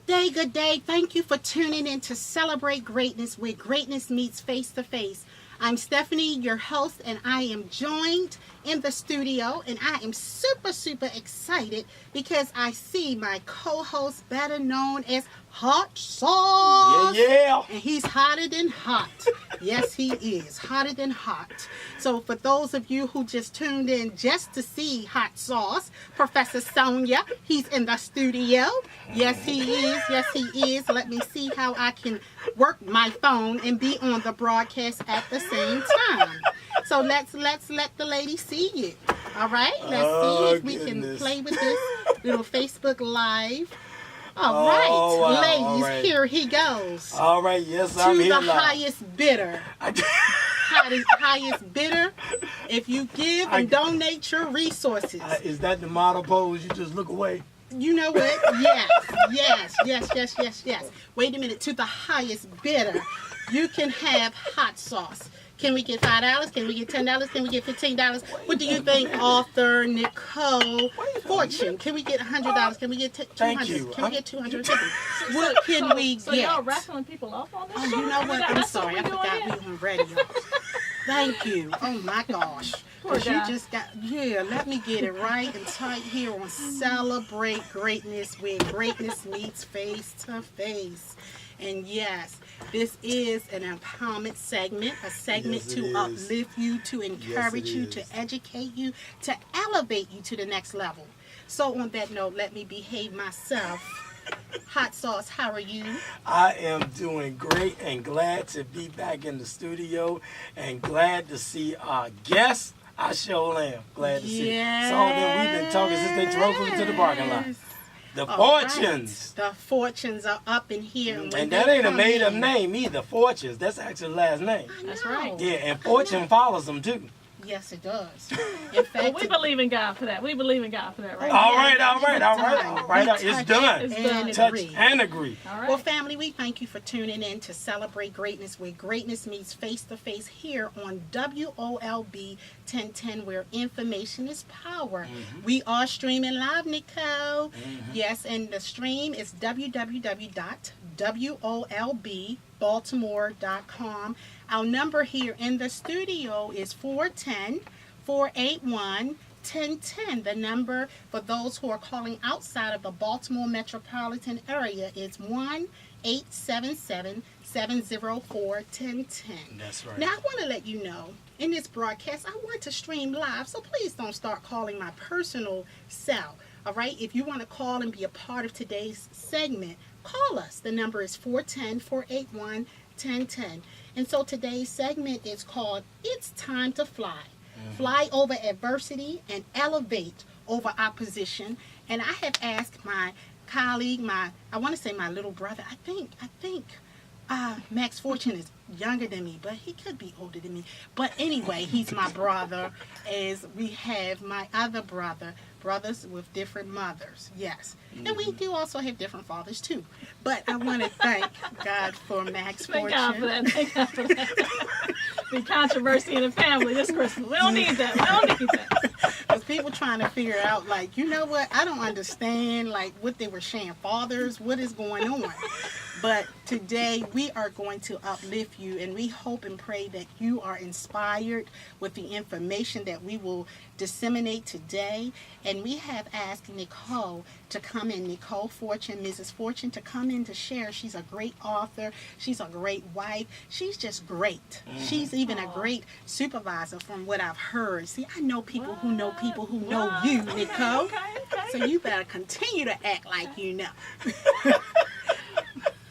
Good day. Thank you for tuning in to Celebrate Greatness, where greatness meets face to face. I'm Stephanie, your host, and I am joined in the studio, and I am super excited because I see my co-host, better known as Hot Sauce. Yeah. And he's hotter than hot. Yes, he is hotter than hot. So for those of you who just tuned in just to see Hot Sauce, Professor Sonia, he's in the studio. Yes, he is. Yes, he is. Let me see how I can work my phone and be on the broadcast at the same time. So let's let the lady see you. All right? Let's see if we can play with this little Facebook Live. All right, wow, ladies, all right. Here he goes. All right, yes, I'm here To the live. highest bidder. Highest bidder. If you give and donate your resources. Is that the model pose? You just look away. You know what? Yes. Wait a minute. To the highest bidder, you can have hot sauce. Can we get $5? Can we get $10? Can we get $15? What do you think, author Nicole Fortune? Can we get $100? Can we get $200? Thank you. Can we get $250? What can we get? So y'all raffling people off on this show? You know what? I'm That's sorry. I what forgot we on radio. Thank you. Oh my gosh. Because you just got, let me get it right and tight here on Celebrate Greatness, where greatness meets face to face. And yes, this is an empowerment segment, a segment to uplift you, to encourage you, to educate you, to elevate you to the next level. So on that note, let me behave myself. Hot Sauce, how are you? I am doing great and glad to be back in the studio and glad to see our guests. I sure am glad to see. So then we've been talking since they drove us to the parking lot. The Fortunes. Right. The Fortunes are up in here. And that ain't a made-up name either. Fortunes. That's actually the last name. That's right. Yeah, and Fortune follows them too. Yes, it does. In fact, well, we believe in God for that. We believe in God for that, right? All right. It's done. It's Touch and agree. All right. Well, family, we thank you for tuning in to Celebrate Greatness, where greatness meets face-to-face here on WOLB 1010, where information is power. Mm-hmm. We are streaming live, Nicole. Mm-hmm. Yes, and the stream is www.wolbbaltimore.com. Our number here in the studio is 410-481-1010. The number for those who are calling outside of the Baltimore metropolitan area is 1-877-704-1010. That's right. Now, I want to let you know, in this broadcast, I want to stream live, so please don't start calling my personal cell. All right? If you want to call and be a part of today's segment, call us. The number is 410-481-1010. And so today's segment is called It's Time to Fly. Mm-hmm. Fly over adversity and elevate over opposition. And I have asked my colleague, I want to say my little brother, I think Max Fortune is younger than me, but he could be older than me. But anyway, he's my brother, as we have my other brothers with different mothers, yes. Mm-hmm. And we do also have different fathers, too. But I want to thank God for Max Fortune. Thank God for that. Be controversy in the family this Christmas. We don't need that. Because people trying to figure out, like, you know what? I don't understand, like, what they were sharing. Fathers, what is going on? But today we are going to uplift you, and we hope and pray that you are inspired with the information that we will disseminate today. And we have asked Nicole to come in, Nicole Fortune, Mrs. Fortune, to come in to share. She's a great author. She's a great wife. She's just great. Mm-hmm. She's even a great supervisor from what I've heard. See, I know people who know people who know you, Nicole. Okay. So you better continue to act like you know.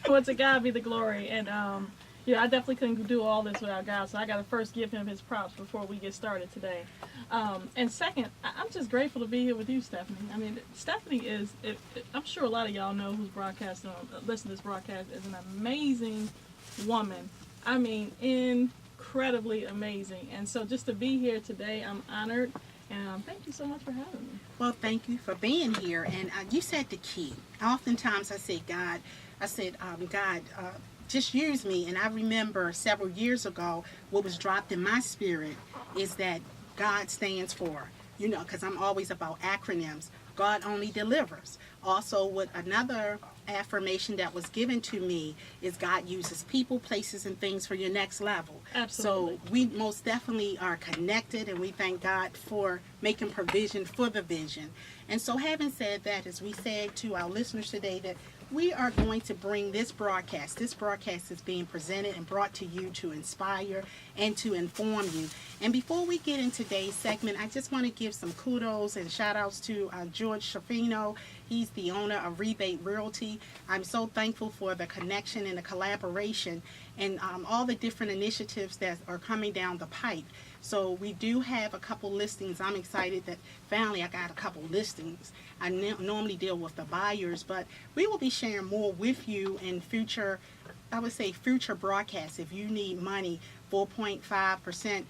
Well, to God be the glory. And I definitely couldn't do all this without God, so I got to first give him his props before we get started today. And second, I'm just grateful to be here with you, Stephanie. I mean, Stephanie is, I'm sure a lot of y'all know who's listen to this broadcast, is an amazing woman. I mean, incredibly amazing. And so just to be here today, I'm honored. And thank you so much for having me. Well, thank you for being here. And you said the key. Oftentimes I say, God, just use me. And I remember several years ago, what was dropped in my spirit is that God stands for, because I'm always about acronyms. God only delivers. Also, with another affirmation that was given to me is God uses people, places, and things for your next level. Absolutely. So we most definitely are connected, and we thank God for making provision for the vision. And so having said that, as we said to our listeners today, that we are going to bring this broadcast. This broadcast is being presented and brought to you to inspire and to inform you. And before we get in today's segment, I just want to give some kudos and shout outs to George Shafino. He's the owner of Rebate Realty. I'm so thankful for the connection and the collaboration and all the different initiatives that are coming down the pipe. So we do have a couple listings. I'm excited that finally I got a couple listings. I normally deal with the buyers, but we will be sharing more with you in future, I would say future broadcasts. If you need money, 4.5%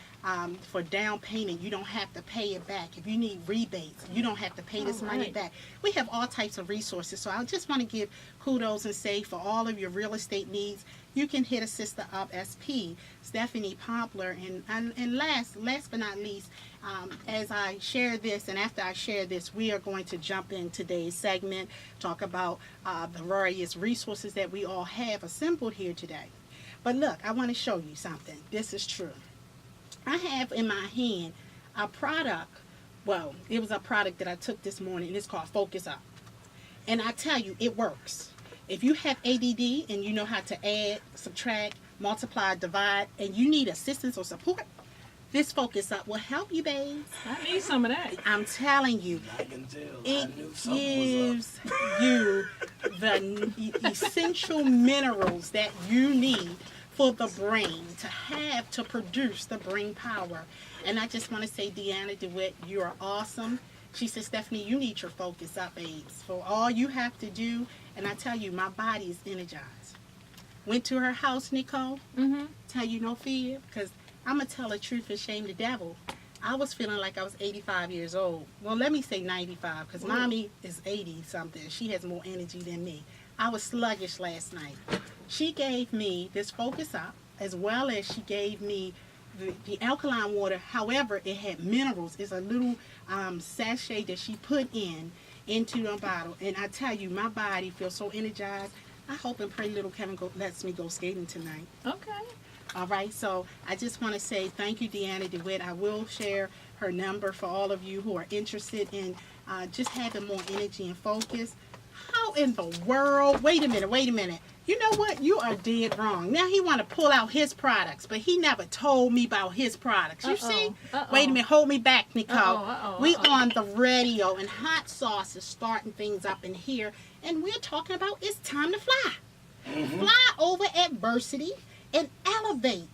for down payment, you don't have to pay it back. If you need rebates, you don't have to pay this money back. We have all types of resources. So I just want to give kudos and say for all of your real estate needs, you can hit a sister up, SP, Stephanie Poplar. And last but not least, as I share this and after I share this, we are going to jump in today's segment, talk about the various resources that we all have assembled here today. But look, I want to show you something. This is true. I have in my hand a product. Well, it was a product that I took this morning, and it's called Focus Up. And I tell you, it works. If you have ADD and you know how to add, subtract, multiply, divide, and you need assistance or support, this Focus Up will help you, babes. I need some of that. I'm telling you, I can tell. it I knew something was up. gives you the essential minerals that you need for the brain to have to produce the brain power. And I just want to say, Deanna DeWitt, you are awesome. She said, Stephanie, you need your Focus Up, babes. For all you have to do, and I tell you, my body is energized. Went to her house, Nicole. Tell you no fear, because I'm going to tell the truth and shame the devil. I was feeling like I was 85 years old. Well, let me say 95, because Mommy is 80-something. She has more energy than me. I was sluggish last night. She gave me this Focus Up, as well as she gave me the alkaline water. However, it had minerals. It's a little sachet that she put into a bottle. And I tell you, my body feels so energized. I hope and pray little Kevin lets me go skating tonight. Okay. All right, so I just want to say thank you, Deanna DeWitt. I will share her number for all of you who are interested in just having more energy and focus. How in the world? Wait a minute. You know what? You are dead wrong. Now he want to pull out his products, but he never told me about his products. You see? Wait a minute. Hold me back, Nicole. We on the radio, and hot sauce is starting things up in here, and we're talking about it's time to fly. Fly over adversity and elevate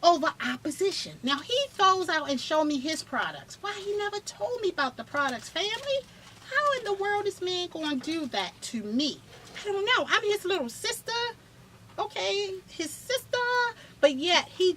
over opposition. Now he throws out and show me his products. Why he never told me about the products, family? How in the world is man going to do that to me? I don't know. I'm his little sister. Okay, his sister. But yet he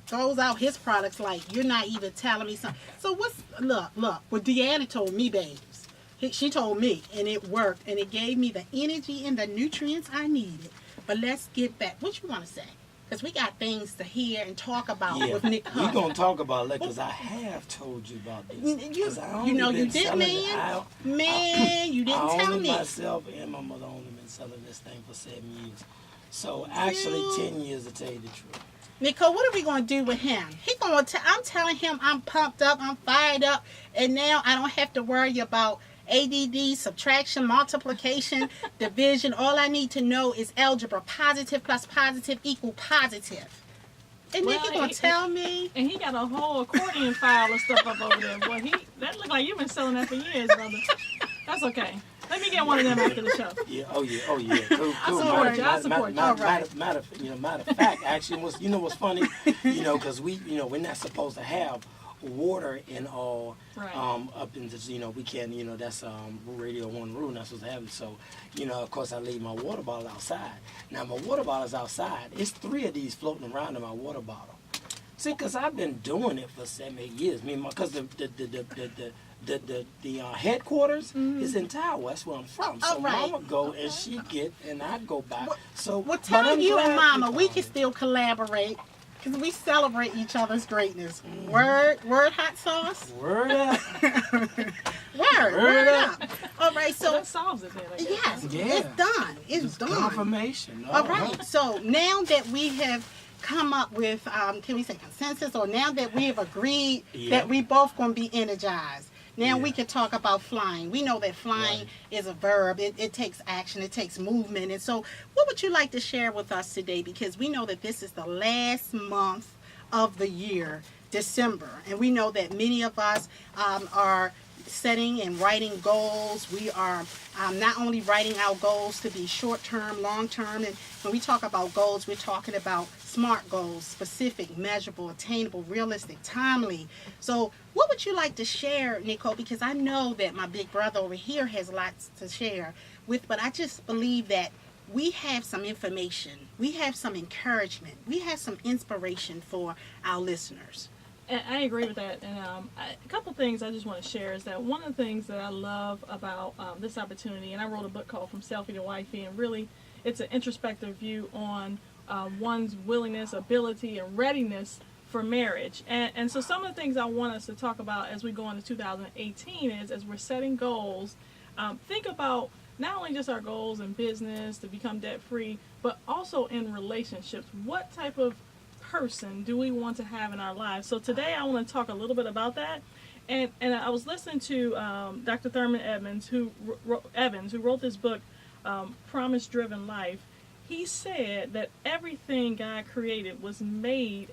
throws out his products like you're not even telling me something. So look, what Deanna told me, babes. She told me, and it worked, and it gave me the energy and the nutrients I needed. But let's get back. What you want to say? Because we got things to hear and talk about with Nicole. We're going to talk about it because I have told you about this. You know you did, man. You didn't tell me. Myself and my mother only been selling this thing for 7 years. So actually 10 years to tell you the truth. Nicole, what are we going to do with him? I'm telling him I'm pumped up, I'm fired up, and now I don't have to worry about ADD, subtraction, multiplication, division. All I need to know is algebra. Positive plus positive equal positive. And then he's going to tell me. And he got a whole accordion file of stuff up over there. Boy, that look like you've been selling that for years, brother. That's okay. Let me get one of them after the show. Yeah, oh yeah. Cool. I support you. Matter of fact, actually, what's funny? Because we're not supposed to have water in all up into we can't that's Radio 1 rule, not supposed to have it. So of course I leave my water bottle outside. Now my water bottle's outside. It's 3 of these floating around in my water bottle. See, because I've been doing it for 7-8 years. Because the headquarters is in Tower. That's where I'm from. So Mama go and she get and I go back. Tell you and Mama we can still collaborate. Because we celebrate each other's greatness. Word, hot sauce? Word up. Word up. All right, So so that solves it then, I guess. yes, Yeah. it's done. It's done. Confirmation. All right. So now that we have come up with, can we say consensus, or now that we have agreed that we both going to be energized, now we can talk about flying. We know that flying is a verb. It takes action. It takes movement. And so what would you like to share with us today? Because we know that this is the last month of the year, December. And we know that many of us are setting and writing goals. We are not only writing our goals to be short-term, long-term, and when we talk about goals, we're talking about SMART goals, specific, measurable, attainable, realistic, timely. So what would you like to share, Nicole? Because I know that my big brother over here has lots to share with, but I just believe that we have some information, we have some encouragement, we have some inspiration for our listeners. And I agree with that. And a couple things I just want to share is that one of the things that I love about this opportunity, and I wrote a book called From Selfie to Wifey, and really it's an introspective view on one's willingness, ability, and readiness for marriage. And so some of the things I want us to talk about as we go into 2018 is, as we're setting goals, think about not only just our goals in business to become debt free, but also in relationships. What type of person do we want to have in our lives? So today I want to talk a little bit about that. And I was listening to Dr. Thurman Evans, who wrote this book, Promise Driven Life. He said that everything God created was made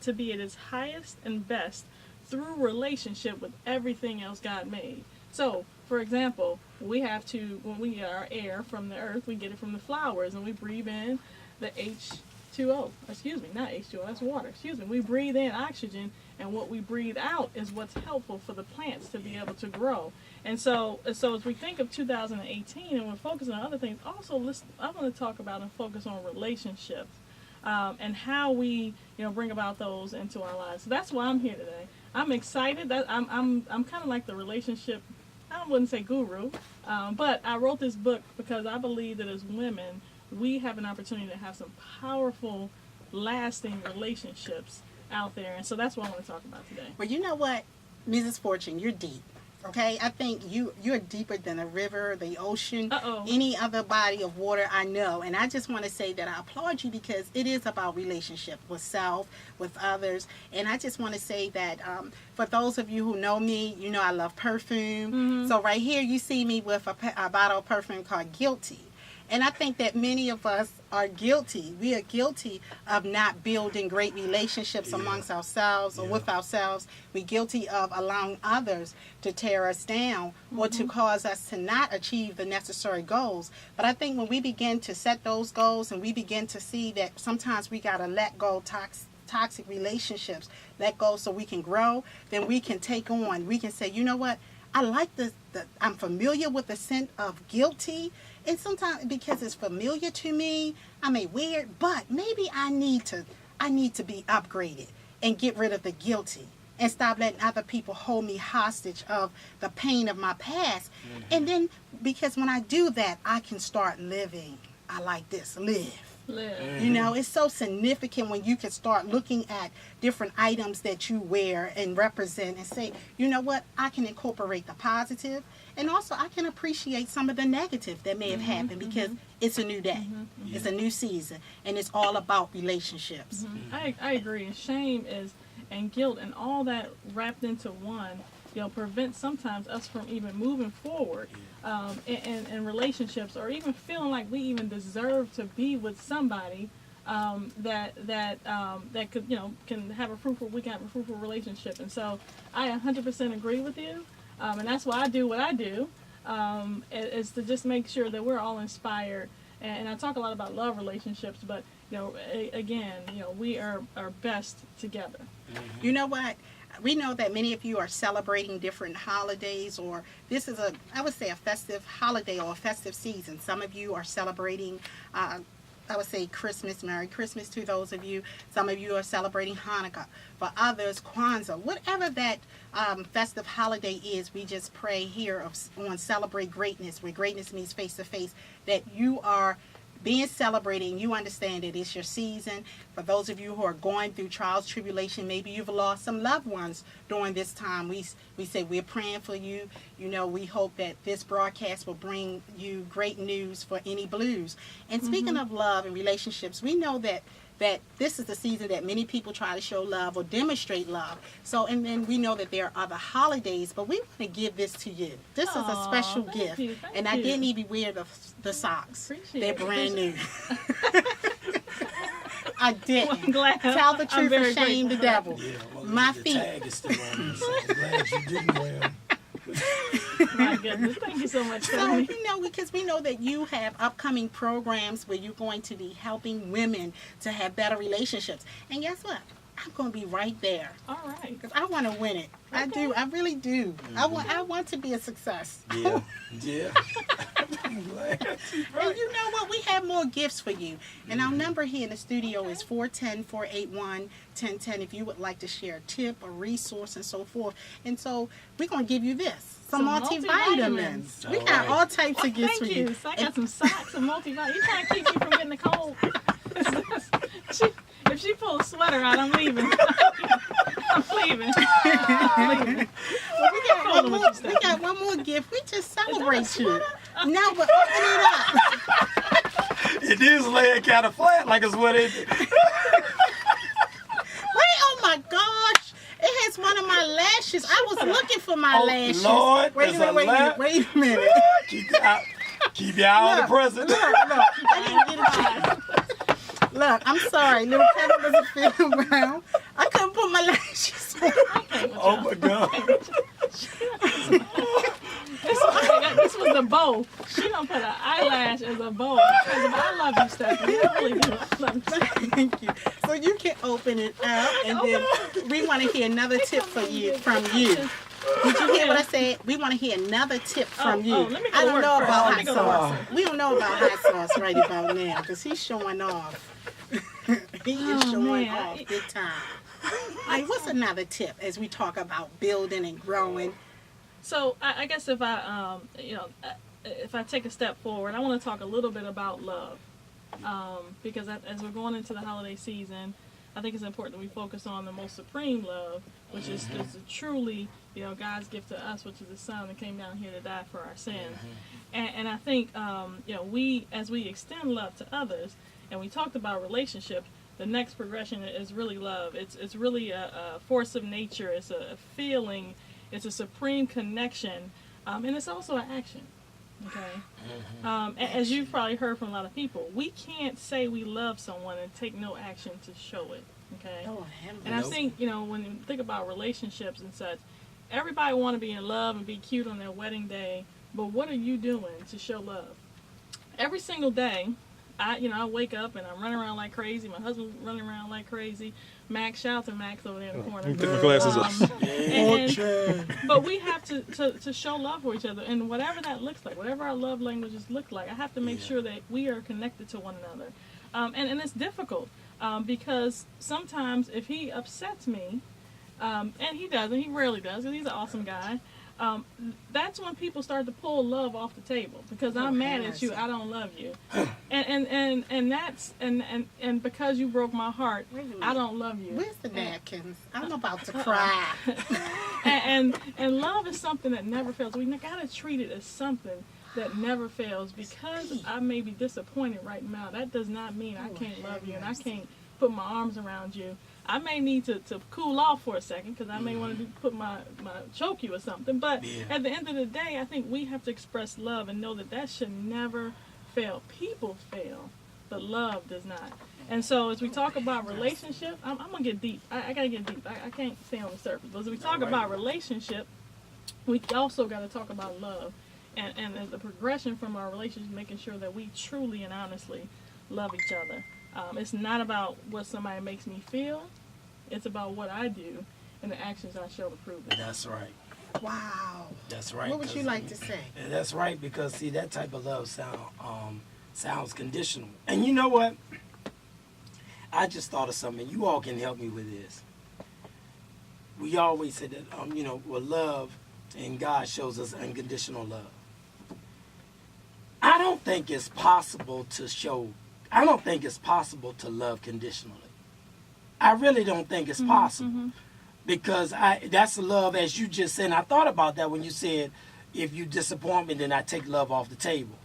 to be at its highest and best through relationship with everything else God made. So, for example, we have to, when we get our air from the earth, we get it from the flowers, and we breathe in the H2O. Excuse me, not H2O, that's water. Excuse me. We breathe in oxygen, and what we breathe out is what's helpful for the plants to be able to grow. And so as we think of 2018 and we're focusing on other things, also I want to talk about and focus on relationships and how we, bring about those into our lives. So that's why I'm here today. I'm excited. That I'm kind of like the relationship, I wouldn't say guru, but I wrote this book because I believe that as women, we have an opportunity to have some powerful, lasting relationships out there. And so that's what I want to talk about today. Well, you know what, Mrs. Fortune, you're deep. Okay, I think you're deeper than a river, the ocean, any other body of water I know. And I just want to say that I applaud you because it is about relationship with self, with others. And I just want to say that for those of you who know me, you know I love perfume. Mm-hmm. So right here you see me with a bottle of perfume called Guilty. And I think that many of us are guilty. We are guilty of not building great relationships amongst ourselves or with ourselves. We're guilty of allowing others to tear us down or to cause us to not achieve the necessary goals. But I think when we begin to set those goals and we begin to see that sometimes we got to let go toxic relationships, let go so we can grow, then we can take on. We can say, you know what? I like this. I'm familiar with the scent of guilty. And sometimes because it's familiar to me, I may wear it, but maybe I need to be upgraded and get rid of the guilty and stop letting other people hold me hostage of the pain of my past. Mm-hmm. And then because when I do that, I can start living. I like this, live. Mm-hmm. It's so significant when you can start looking at different items that you wear and represent and say, you know what, I can incorporate the positive and also I can appreciate some of the negative that may have happened because it's a new day. Mm-hmm. It's a new season and it's all about relationships. Mm-hmm. I agree. Shame and guilt and all that wrapped into one, prevents sometimes us from even moving forward in relationships or even feeling like we even deserve to be with somebody that could can have a fruitful relationship. And so I 100% agree with you, and that's why I do what I do, is to just make sure that we're all inspired. And I talk a lot about love relationships, but again, we are best together. You know what? We know that many of you are celebrating different holidays, or this is I would say a festive holiday or a festive season. Some of you are celebrating, I would say Christmas, Merry Christmas to those of you. Some of you are celebrating Hanukkah. For others, Kwanzaa. Whatever that festive holiday is, we just pray here on Celebrate Greatness, where greatness means face to face, that you are being celebrated, and you understand that it's your season. For those of you who are going through trials, tribulation, maybe you've lost some loved ones during this time. We say we're praying for you. You know, we hope that this broadcast will bring you great news for any blues. And speaking of love and relationships, we know that this is the season that many people try to show love or demonstrate love. So, and then we know that there are other holidays, but we want to give this to you. This is a special gift. Thank and I didn't even wear the socks. They're brand new. I didn't. Well, I'm glad. Tell the truth and shame the grateful. devil. Yeah, well, My the feet. tag is still on, so I'm glad you didn't wear them. My goodness. Thank you so much, So, Stephanie. you know, because we know that you have upcoming programs where you're going to be helping women to have better relationships. And guess what? I'm going to be right there. All right. Because I want to win it. I do. I really do. I want to be a success. Yeah, yeah. I'm glad. And you know what? We have more gifts for you. And our number here in the studio is 410-481-1010 if you would like to share a tip, a resource, and so forth. And so we're going to give you this. Some multivitamins. We got all types of gifts for Thank you. you. So I got some socks and multivitamins. You trying to keep me from getting the cold? If she pulls a sweater out, I'm leaving. I'm leaving. Well, we got one more gift. We just celebrate you. No, but open it up. It is laying kind of flat, like it's what it. Wait, oh my gosh. It has one of my lashes. I was looking for my lashes. Lord, Wait a minute. Keep your eye on the present. Look, I didn't get a chance. Look, I'm sorry. Little Kevin doesn't feel well. I couldn't put my lashes on. Oh my God. This was the bow. She don't put an eyelash as a bow. Because I love you, Stephanie. I really do. I love you. Thank you. So you can open it up, and then we want to hear another tip from you. Did you hear what I said? We want to hear another tip from you. let me go I to don't work know first. about Let me hot go to work. sauce. We don't know about hot sauce right about now because he's showing off. He is showing man. off big time. All right, what's another tip as we talk about building and growing? So I guess if I take a step forward, I want to talk a little bit about love, because as we're going into the holiday season, I think it's important that we focus on the most supreme love, which is truly, God's gift to us, which is the Son that came down here to die for our sins. And I think, we, as we extend love to others, and we talked about relationships, the next progression is really love. It's really a force of nature. It's a feeling. It's a supreme connection. And it's also an action. Okay? As you've probably heard from a lot of people, we can't say we love someone and take no action to show it. Okay? And I think, when you think about relationships and such, everybody want to be in love and be cute on their wedding day, but what are you doing to show love? Every single day, I wake up and I'm running around like crazy. My husband's running around like crazy. Max, shout out to Max over there in the corner. Let me take my glasses off. But we have to show love for each other, and whatever that looks like, whatever our love languages look like, I have to make sure that we are connected to one another. And it's difficult because sometimes if he upsets me, and he doesn't, he rarely does, because he's an awesome guy. That's when people start to pull love off the table because I'm mad at you. I don't love you, and that's and because you broke my heart, I don't love you. Where's the napkins? I'm about to cry. and love is something that never fails. We gotta treat it as something that never fails. Because I may be disappointed right now, that does not mean I can't love you and I can't put my arms around you. I may need to cool off for a second because I may want to choke you or something. But at the end of the day, I think we have to express love and know that should never fail. People fail, but love does not. And so as we talk about relationship, I'm going to get deep. I got to get deep. I can't stay on the surface. But as we talk about relationship, we also got to talk about love. And as the progression from our relationship, making sure that we truly and honestly love each other. It's not about what somebody makes me feel. It's about what I do and the actions I show to prove it. That's right. Wow. That's right. What would you like to say? That's right, because see, that type of love sounds conditional. And you know what? I just thought of something. You all can help me with this. We always say that, love and God shows us unconditional love. I don't think it's possible to show I don't think it's possible to love conditionally. I really don't think it's possible. Because that's love, as you just said. And I thought about that when you said, if you disappoint me, then I take love off the table.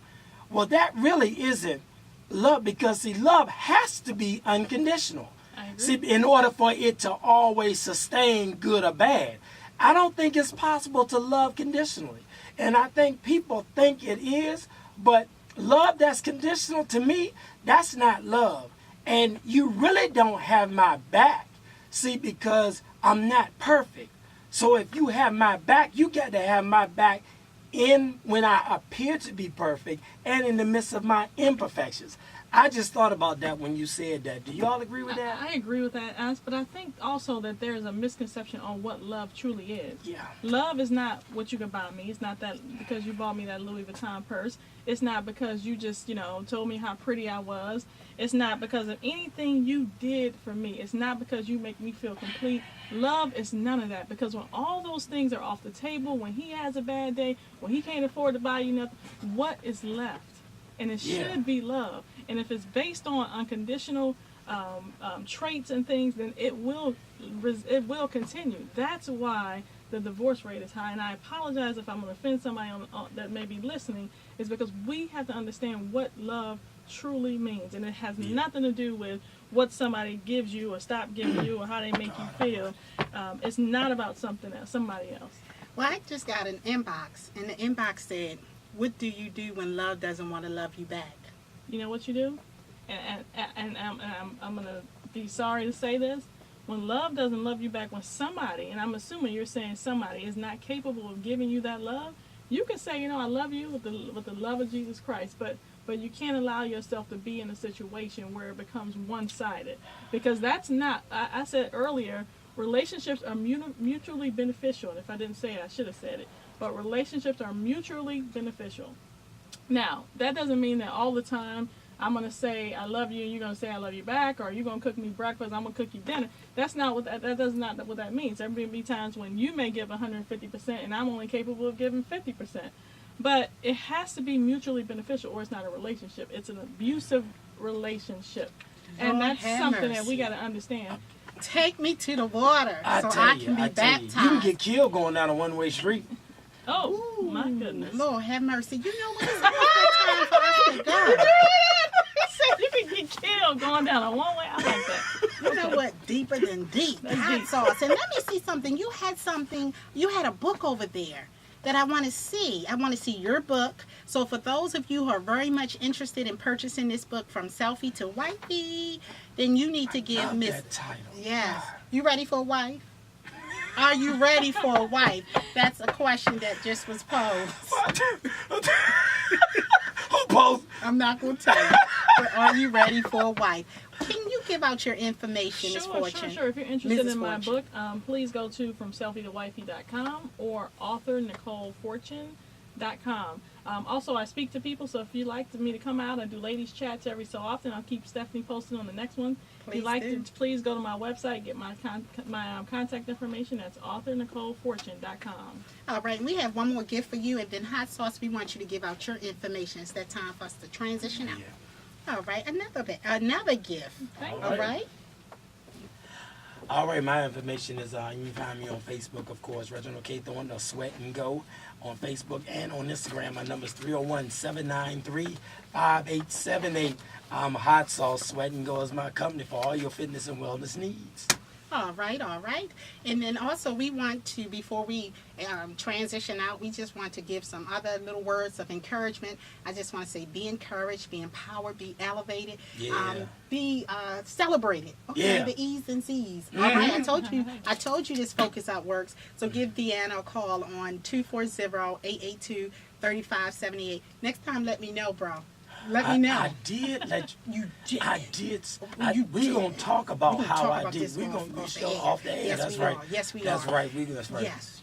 Well, that really isn't love, because, see, love has to be unconditional. See, in order for it to always sustain, good or bad. I don't think it's possible to love conditionally. And I think people think it is, but love that's conditional, to me, that's not love. And you really don't have my back. See, because I'm not perfect. So if you have my back, you got to have my back in when I appear to be perfect and in the midst of my imperfections. I just thought about that when you said that. Do you all agree with that? I agree with that, but I think also that there's a misconception on what love truly is. Yeah. Love is not what you can buy me. It's not that because you bought me that Louis Vuitton purse. It's not because you just, told me how pretty I was. It's not because of anything you did for me. It's not because you make me feel complete. Love is none of that, because when all those things are off the table, when he has a bad day, when he can't afford to buy you nothing, what is left? And it should be love. And if it's based on unconditional traits and things, then it will continue. That's why the divorce rate is high. And I apologize if I'm going to offend somebody that may be listening, is because we have to understand what love truly means. And it has nothing to do with what somebody gives you or stop giving you or how they make you feel. It's not about something else, somebody else. Well, I just got an inbox, and the inbox said, what do you do when love doesn't want to love you back? You know what you do? And I'm going to be sorry to say this. When love doesn't love you back, when somebody, and I'm assuming you're saying somebody, is not capable of giving you that love, you can say, I love you with the love of Jesus Christ, but you can't allow yourself to be in a situation where it becomes one-sided. Because that's not, I said earlier, relationships are mutually beneficial. And if I didn't say it, I should have said it. But relationships are mutually beneficial. Now, that doesn't mean that all the time I'm going to say I love you and you're going to say I love you back, or you're going to cook me breakfast, I'm going to cook you dinner. That's not what that's not what that means. There may be times when you may give 150% and I'm only capable of giving 50%. But it has to be mutually beneficial, or it's not a relationship. It's an abusive relationship. And that's something that we got to understand. Take me to the water I can be baptized. You can get killed going down a one-way street. Oh, ooh, my goodness. Lord have mercy. You know what? It's time for us to go. You can get killed going down a one-way. I like that. You know what? Deeper than deep. Hot sauce. And let me see something. You had a book over there that I want to see. I want to see your book. So for those of you who are very much interested in purchasing this book, From Selfie to Wifey, then you need to give Miss... that title. Yes. You ready for a wife? Are you ready for a wife? That's a question that just was posed. Who posed? I'm not going to tell you. But are you ready for a wife? Can you give out your information, Ms. Fortune? Sure. If you're interested Mrs. in my Fortune. book, please go to FromSelfieToWifey.com or author NicoleFortune.com. Also, I speak to people, so if you'd like me to come out, I do ladies chats every so often. I'll keep Stephanie posted on the next one. If you'd like to, please go to my website, get my contact information. That's authorNicoleFortune.com. All right, we have one more gift for you, and then Hot Sauce, we want you to give out your information. It's that time for us to transition out. Yeah. All right, another gift. All right. All right, my information is, you can find me on Facebook, of course, Reginald K. Thornton, or Sweat and Go on Facebook, and on Instagram. My number is 301-793-5878. Hot Sauce. Sweat and Go is my company for all your fitness and wellness needs. All right. And then also we want to, before we transition out, we just want to give some other little words of encouragement. I just want to say be encouraged, be empowered, be elevated, be celebrated. Okay, the E's and C's. All right, I told you this Focus Out works. So give Deanna a call on 240-882-3578. Next time, let me know, bro. Let me know. I did let you. I did. We're gonna talk about how I did. We're gonna be show off the air. Yes, that's we right. Are. Yes, we that's are. Right. That's right. Yes.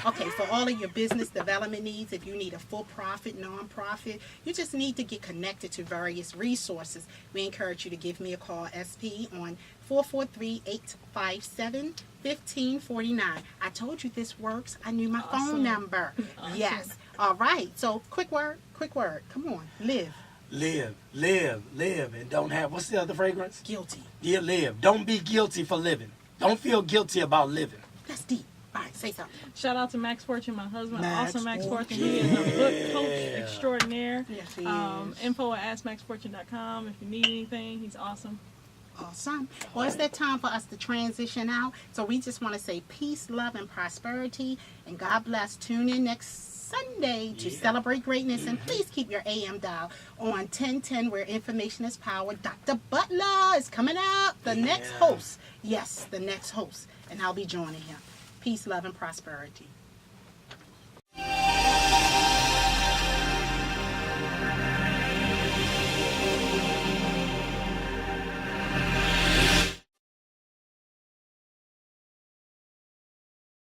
Okay, for all of your business development needs, if you need a for-profit, non-profit, you just need to get connected to various resources. We encourage you to give me a call, SP, on 443-857-1549. I told you this works. I knew my phone number. Awesome. Yes. All right. So quick word. Come on. Live. Live, and don't have, what's the other fragrance? Guilty. Yeah, live. Don't be guilty for living. Don't feel guilty about living. That's deep. All right, say something. Shout out to Max Fortune, my husband. Max Awesome Max Fortune. Fortune. He is a book coach extraordinaire. Yes, he is. Info at AskMaxFortune.com if you need anything. He's awesome. Awesome. Well, it's that time for us to transition out. So we just want to say peace, love, and prosperity. And God bless. Tune in next Sunday to celebrate greatness. And please keep your AM dial on 1010 where information is power. Dr. Butler is coming up. The next host. Yes, the next host. And I'll be joining him. Peace, love, and prosperity.